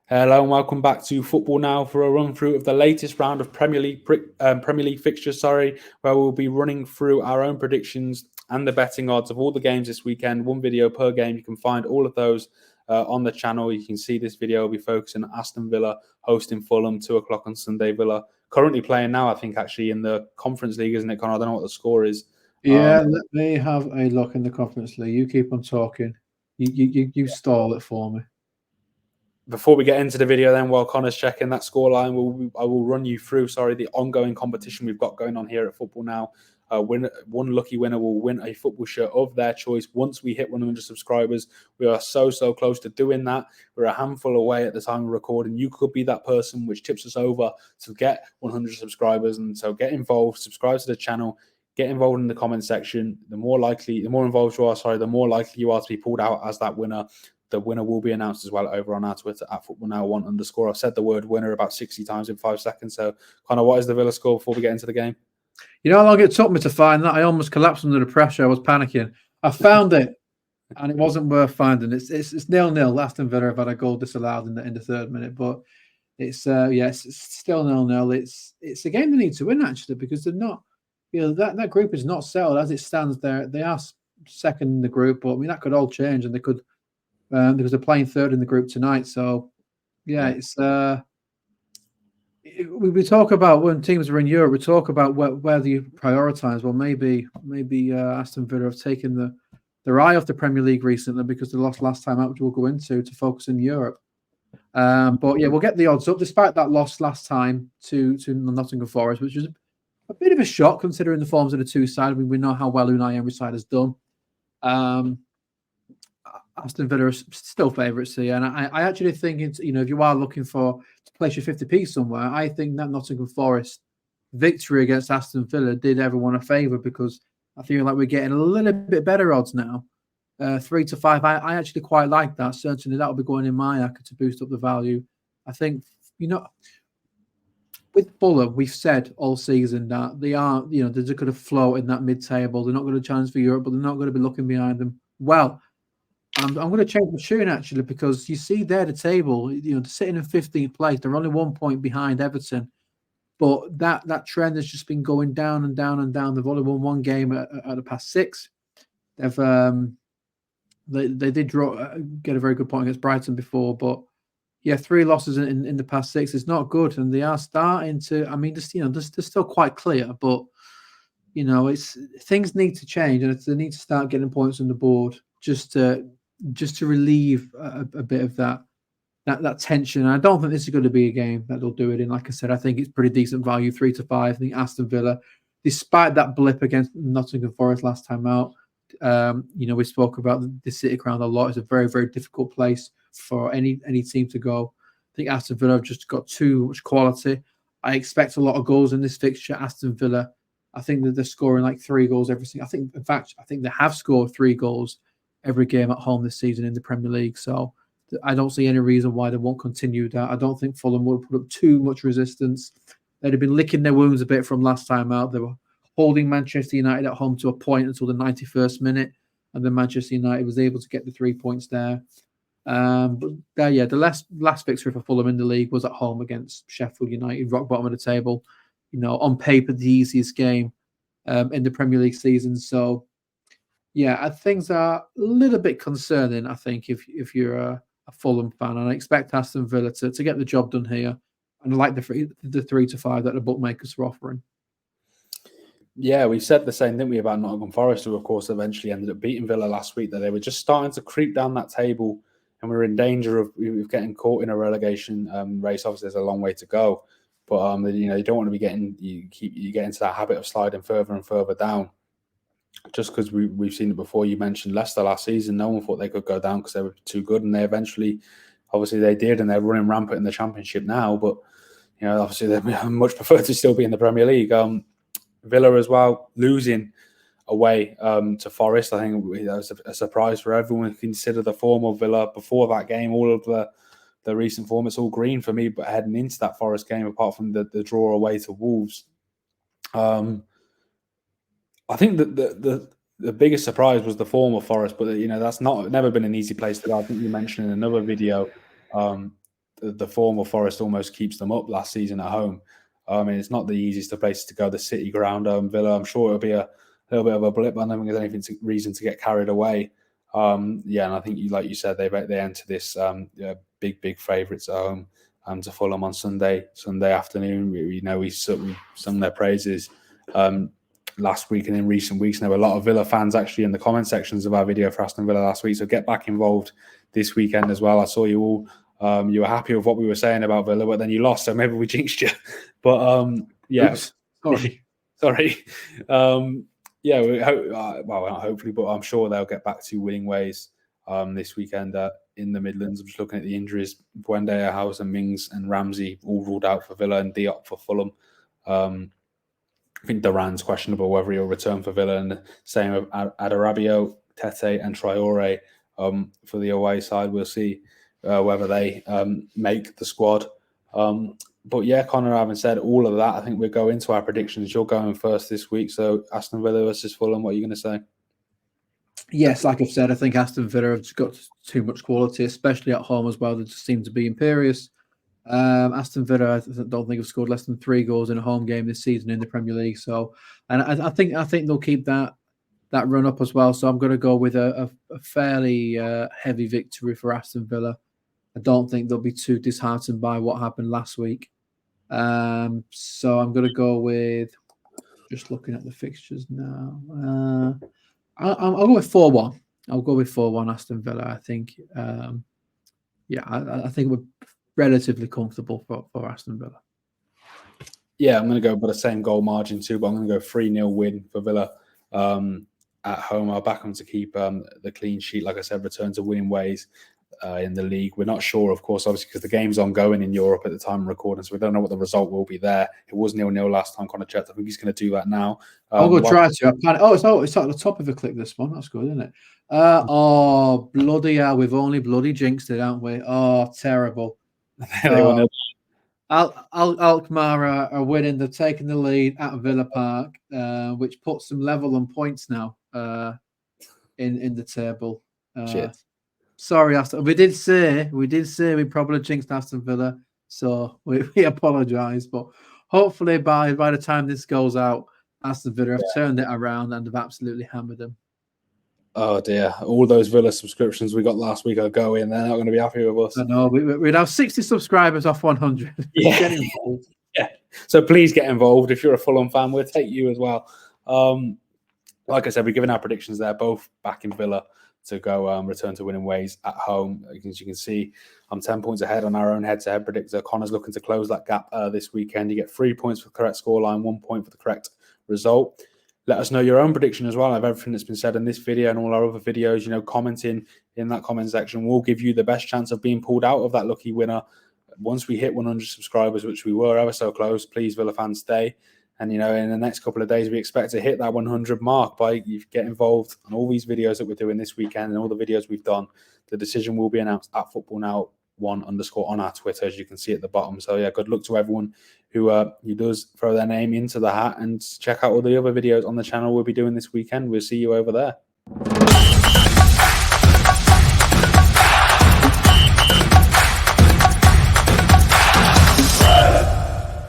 Hello and welcome back to Football Now for a run through of the latest round of Premier League fixtures. Where we'll be running through our own predictions and the betting odds of all the games this weekend. One video per game. You can find all of those on the channel. You can see this video will be focusing on Aston Villa hosting Fulham 2:00 on Sunday. Villa currently playing now, I think, actually in the Conference League, isn't it, Conor? I don't know what the score is. Yeah, let me have a look in the Conference League. You keep on talking. You stall it for me. Before we get into the video, then, while Connor's checking that scoreline, I will run you through, the ongoing competition we've got going on here at Football Now. One lucky winner will win a football shirt of their choice once we hit 100 subscribers. We are so close to doing that. We're a handful away at the time of recording. You could be that person which tips us over to get 100 subscribers. And so get involved, subscribe to the channel, get involved in the comment section. The more involved you are, the more likely you are to be pulled out as that winner. The winner will be announced as well over on our Twitter at FootballNow1_. I've said the word winner about 60 times in 5 seconds. So, Connor, what is the Villa score before we get into the game? You know how long it took me to find that? I almost collapsed under the pressure. I was panicking. I found it, and it wasn't worth finding. It's 0-0. Aston Villa have had a goal disallowed in the 3rd minute, but it's still 0-0. It's a game they need to win, actually, because they're not. That group is not settled as it stands. They are second in the group, but I mean that could all change, and they could. Because they're playing 3rd in the group tonight. So, it's we talk about when teams are in Europe, we talk about where do you prioritise. Well, maybe Aston Villa have taken their eye off the Premier League recently because they lost last time out, which we'll go into to focus in Europe. But we'll get the odds up despite that loss last time to Nottingham Forest, which was a bit of a shock considering the forms of the two sides. I mean, we know how well Unai Emery's side has done. Aston Villa are still favourites here, and I actually think if you are looking to place your 50p somewhere, I think that Nottingham Forest victory against Aston Villa did everyone a favour because I feel like we're getting a little bit better odds now. 3 to 5, I actually quite like that. Certainly, that'll be going in my acca to boost up the value. I think with Fulham, we've said all season that they are, they're just going to float in that mid-table. They're not going to challenge for Europe, but they're not going to be looking behind them. Well, I'm going to change the tune actually because you see there the table. They're sitting in 15th place. They're only 1 point behind Everton, but that trend has just been going down and down and down. They've only won 1 game at the past 6. They did get a very good point against Brighton before, but 3 losses in the past 6 is not good, and they are starting to. I mean, they're still quite clear, but things need to change, and they need to start getting points on the board just to relieve a bit of that tension. And I don't think this is going to be a game that they'll do it in. Like I said, I think it's pretty decent value, 3 to 5. I think Aston Villa, despite that blip against Nottingham Forest last time out, we spoke about the City Ground a lot. It's a very, very difficult place for any team to go. I think Aston Villa have just got too much quality. I expect a lot of goals in this fixture. Aston Villa, I think that they're scoring like 3 goals every single. I think they have scored 3 goals every game at home this season in the Premier League. So I don't see any reason why they won't continue that. I don't think Fulham will put up too much resistance. They'd have been licking their wounds a bit from last time out. They were holding Manchester United at home to a point until the 91st minute, and then Manchester United was able to get the 3 points there. The last victory for Fulham in the league was at home against Sheffield United, rock bottom of the table. On paper, the easiest game in the Premier League season. So, things are a little bit concerning, I think, if you're a Fulham fan. And I expect Aston Villa to get the job done here. And I like the 3 to 5 that the bookmakers are offering. Yeah, we said the same, didn't we, about Nottingham Forest, who, of course, eventually ended up beating Villa last week, that they were just starting to creep down that table and we were in danger of getting caught in a relegation race. Obviously, there's a long way to go. But, you don't want to be you get into that habit of sliding further and further down. Just because we've seen it before. You mentioned Leicester last season. No one thought they could go down because they were too good, and they eventually, obviously, they did, and they're running rampant in the Championship now. But obviously, they much prefer to still be in the Premier League. Villa as well, losing away to Forest. I think that was a surprise for everyone. Consider the form of Villa before that game. All of the recent form, it's all green for me. But heading into that Forest game, apart from the draw away to Wolves. I think that the biggest surprise was the form of Forest, but that's never been an easy place to go. I think you mentioned in another video the form of Forest almost keeps them up last season at home. I mean, it's not the easiest of places to go. The City ground, Villa. I'm sure it'll be a little bit of a blip. I don't think there's reason to get carried away. And I think like you said, they enter this big favourites at home to Fulham on Sunday afternoon. We sung their praises last week and in recent weeks. There were a lot of Villa fans actually in the comment sections of our video for Aston Villa last week. So get back involved this weekend as well. I saw you all. You were happy with what we were saying about Villa, but then you lost, so maybe we jinxed you. But Oops, sorry. Not hopefully, but I'm sure they'll get back to winning ways this weekend in the Midlands. I'm just looking at the injuries. Buendia, House and Mings and Ramsey all ruled out for Villa and Diop for Fulham. I think Duran's questionable whether he'll return for Villa, and the same of Adarabio, Tete and Traore for the away side. We'll see whether they make the squad. But yeah, Connor, having said all of that, I think we'll go into our predictions. You're going first this week. So Aston Villa versus Fulham, what are you going to say? Yes, like I've said, I think Aston Villa have got too much quality, especially at home as well. They just seem to be imperious. Aston Villa, I don't think have scored less than 3 goals in a home game this season in the Premier League. So, and I think they'll keep that run up as well. So I'm going to go with a fairly heavy victory for Aston Villa. I don't think they'll be too disheartened by what happened last week. So I'm going to go with, just looking at the fixtures now. I'll go with 4-1. I'll go with 4-1 Aston Villa. I think, I think we're relatively comfortable for Aston Villa. Yeah, I'm going to go by the same goal margin too, but I'm going to go 3-0 win for Villa at home. I'll back them to keep the clean sheet. Like I said, return to winning ways in the league. We're not sure, of course, obviously, because the game's ongoing in Europe at the time of recording, so we don't know what the result will be there. It was 0-0 last time Connor checked. I think he's going to do that now. I'll go try to. It's at the top of the clip, this one. That's good, isn't it? Bloody hell. We've only bloody jinxed it, haven't we? Oh, terrible. Alkmaar are winning. They're taking the lead at Villa Park, which puts them level on points now in the table. Sorry, Aston. We did say we probably jinxed Aston Villa, so we apologise. But hopefully by the time this goes out, Aston Villa have turned it around and have absolutely hammered them. Oh dear! All those Villa subscriptions we got last week are going. They're not going to be happy with us. I know. We'd have 60 subscribers off 100. Yeah. So please get involved. If you're a Fulham fan, we'll take you as well. Like I said, we're giving our predictions there, both back in Villa to go return to winning ways at home. As you can see, I'm 10 points ahead on our own head-to-head predictor. Connor's looking to close that gap this weekend. You get 3 points for the correct scoreline, 1 point for the correct result. Let us know your own prediction as well of everything that's been said in this video and all our other videos. Commenting in that comment section will give you the best chance of being pulled out of that lucky winner. Once we hit 100 subscribers, which we were ever so close, please, Villa fans, stay. And, in the next couple of days, we expect to hit that 100 mark by you get involved on all these videos that we're doing this weekend and all the videos we've done. The decision will be announced at FootballNow1_ on our Twitter, as you can see at the bottom. So, yeah, good luck to everyone who does throw their name into the hat, and check out all the other videos on the channel we'll be doing this weekend. We'll see you over there.